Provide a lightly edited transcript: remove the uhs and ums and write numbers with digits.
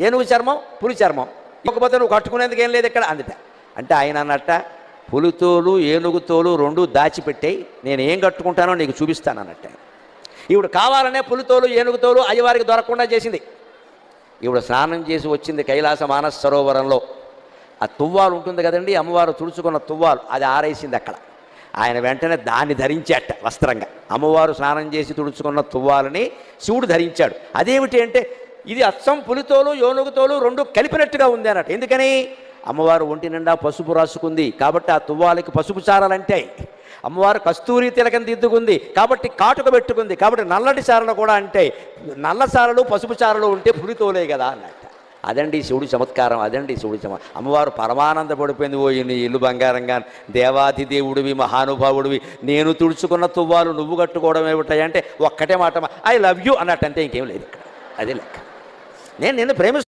ఏనుగు చర్మం పులి చర్మం, ఇవ్వకపోతే నువ్వు కట్టుకునేందుకు ఏం లేదు ఇక్కడ అందుట. అంటే ఆయన అన్నట్ట, పులితోలు ఏనుగుతోలు రెండు దాచిపెట్టాయి, నేను ఏం కట్టుకుంటానో నీకు చూపిస్తాను అన్నట్ట. ఇప్పుడు కావాలనే పులితోలు ఏనుగుతోలు అయ్యవారికి దొరకకుండా చేసింది. ఇప్పుడు స్నానం చేసి వచ్చింది కైలాస మానస సరోవరంలో. ఆ తువ్వాలు ఉంటుంది కదండి, అమ్మవారు తుడుచుకున్న తువ్వాలు, అది ఆరేసింది అక్కడ. ఆయన వెంటనే దాన్ని ధరించాట వస్త్రంగా. అమ్మవారు స్నానం చేసి తుడుచుకున్న తువ్వాలని శివుడు ధరించాడు. అదేమిటి అంటే ఇది అచ్చం పులితోలు ఏనుగుతోలు రెండు కలిపినట్టుగా ఉంది అన్నట్టు. ఎందుకని? అమ్మవారు ఒంటి నిండా పసుపు రాసుకుంది కాబట్టి ఆ తువ్వాలకి పసుపు చారలంటాయి. అమ్మవారు కస్తూరి తిలకం దిద్దుకుంది కాబట్టి కాటుక పెట్టుకుంది కాబట్టి నల్లటి చారలు కూడా అంటే నల్ల చారలు పసుపు చారలు ఉంటే పులితోలే కదా అన్నట్టు. అదండి శివుడి చమత్కారం, అదండి శివుడి అమ్మవారు పరమానంద పడిపోయింది. ఓ నీ ఇల్లు బంగారంగా, దేవాది దేవుడివి, మహానుభావుడివి, నేను తుడుచుకున్న తువ్వాలు నువ్వు కట్టుకోవడం ఏమిటాయి అంటే ఒక్కటే మాట, ఐ లవ్ యూ అన్నట్టు, అంతే, ఇంకేం లేదు ఇక్కడ. అదే లెక్క. నేను నిన్ను ప్రేమిస్తున్నాను.